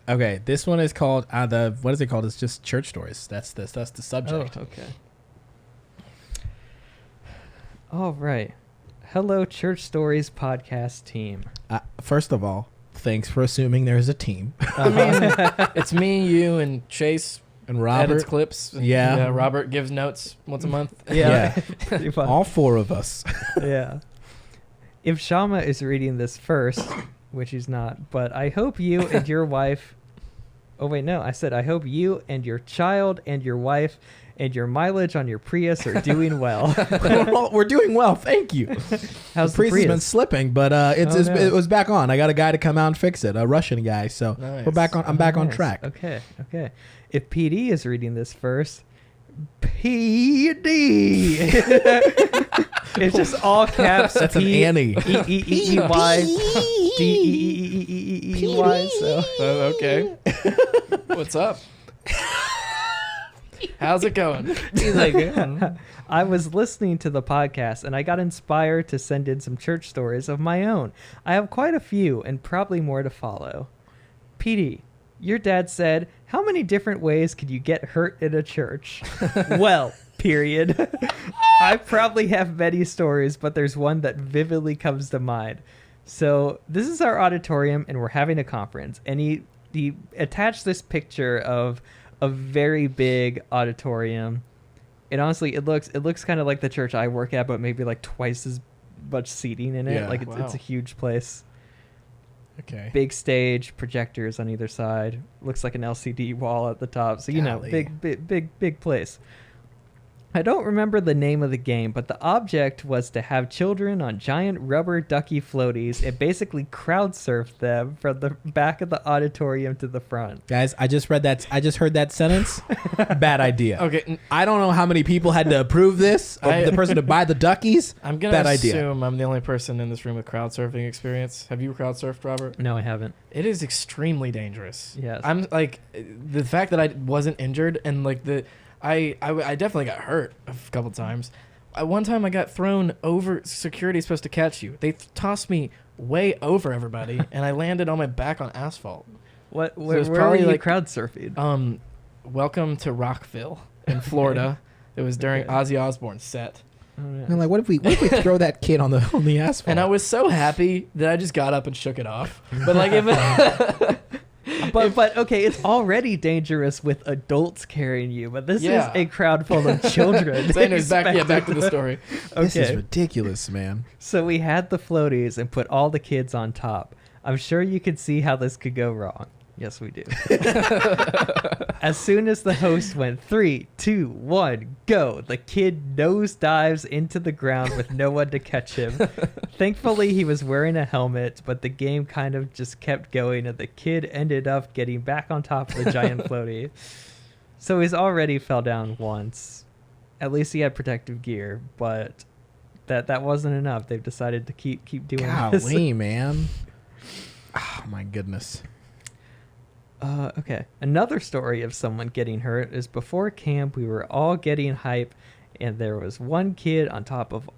Okay, this one is called what is it called? It's just church stories. That's the subject. Oh, okay. All right. Hello, Church Stories podcast team. First of all, thanks for assuming there's a team. I mean, it's me, you, and Chase. And Robert edits clips. Yeah. Robert gives notes once a month. Yeah. Pretty much. All four of us. Yeah. If Shama is reading this first, which he's not, but I hope you and your wife. Oh, wait, no. I said, I hope you and your child and your wife and your mileage on your Prius are doing well. We're doing well. Thank you. How's the Prius has been slipping, but it was back on. I got a guy to come out and fix it, a Russian guy. So nice. we're back on. I'm back on track. Okay. If PD is reading this first, PD. It's just all caps. That's an Annie. E-E-E-E-Y. D-E-E-E-E-E-Y. So. Okay. What's up? How's it going? He's like, I was listening to the podcast and I got inspired to send in some church stories of my own. I have quite a few and probably more to follow. PD, your dad said, how many different ways could you get hurt in a church? Well, period. I probably have many stories, but there's one that vividly comes to mind. So this is our auditorium and we're having a conference. And he attached this picture of a very big auditorium. And honestly, it looks kind of like the church I work at, but maybe like twice as much seating in it. Yeah. Like it's a huge place. Okay. Big stage, projectors on either side. Looks like an LCD wall at the top. So, Golly. big place. I don't remember the name of the game, but the object was to have children on giant rubber ducky floaties and basically crowd surf them from the back of the auditorium to the front. Guys, I just heard that sentence. Bad idea. Okay. I don't know how many people had to approve this. The person to buy the duckies. I'm going to assume I'm the only person in this room with crowd surfing experience. Have you crowd surfed, Robert? No, I haven't. It is extremely dangerous. Yes. I'm like, the fact that I wasn't injured and like I definitely got hurt a couple times. One time I got thrown over. Security's supposed to catch you. They tossed me way over everybody, and I landed on my back on asphalt. Where was were probably you like- crowd surfing? Welcome to Rockville in Florida. It was during Ozzy Osbourne's set, I'm like, what if we throw that kid on the asphalt? and I was so happy that I just got up and shook it off. But like, if But okay, it's already dangerous with adults carrying you, but this Yeah. is a crowd full of children. so anyways, back to the story. This is Okay, ridiculous, man. so we had the floaties and put all the kids on top. I'm sure you could see how this could go wrong. Yes, we do. As soon as the host went 3, 2, 1, go, the kid nose dives into the ground with no one to catch him. Thankfully, he was wearing a helmet, but the game kind of just kept going, and the kid ended up getting back on top of the giant floaty. So he's already fell down once. At least he had protective gear, but that wasn't enough. They've decided to keep doing this. Golly, man. Oh my goodness. Okay. Another story of someone getting hurt is before camp, we were all getting hype, and there was one kid on top of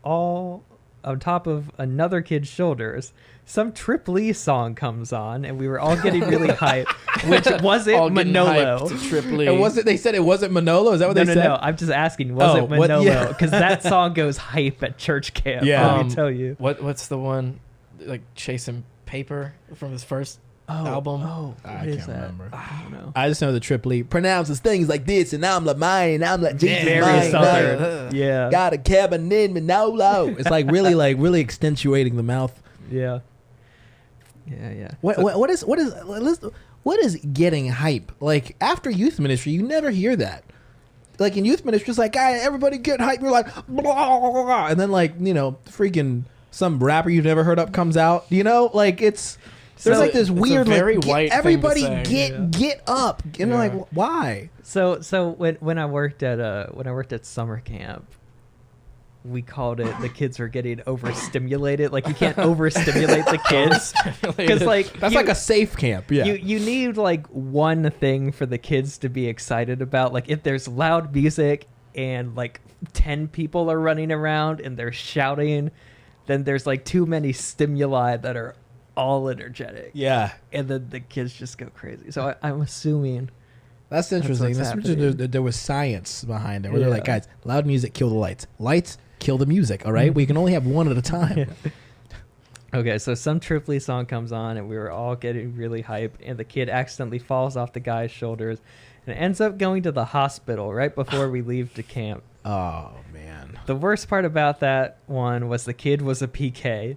another kid's shoulders. Some Trip Lee song comes on, and we were all getting really hype, which wasn't All getting Manolo. hyped to Trip Lee. And they said it wasn't Manolo? Is that what No, they said? no. I'm just asking, was it what- Manolo? yeah. Because that song goes hype at church camp. Yeah. Let me tell you. What's the one like Chasing Paper from his first album? Oh, I what is can't that? remember. I don't know. I just know the Trip Lee pronounces things like this, and I'm like mine, I'm like Jesus, Very mine, southern. mine. Yeah. Got a cabin in Manolo. It's like really accentuating the mouth. Yeah. Yeah. What is getting hype? Like after youth ministry, you never hear that. Like in youth ministry, it's like, "Guy, everybody get hype." You're like, blah, blah, blah, blah. And then like freaking some rapper you've never heard of comes out. Like there's like this it's a weird very like white thing to everybody say, get up. And Yeah. like why? So when I worked at summer camp, we called it the kids were getting overstimulated. Like you can't overstimulate the kids because like That's like a safe camp. Yeah. you need like one thing for the kids to be excited about. Like if there's loud music and like 10 people are running around and they're shouting, then there's like too many stimuli that are all energetic. Yeah. And then the kids just go crazy. So I'm assuming. That's interesting. what's That's happening. interesting. There was science behind it. Where they're like, Yeah. guys, loud music, kill the lights. Lights, kill the music. All right, we can only have one at a time. Okay, so some Tripoli song comes on, and we were all getting really hyped, and the kid accidentally falls off the guy's shoulders and ends up going to the hospital right before we leave to camp. Oh man. The worst part about that one was the kid was a PK,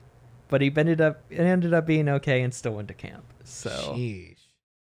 but it ended up being okay and still went to camp. So Sheesh.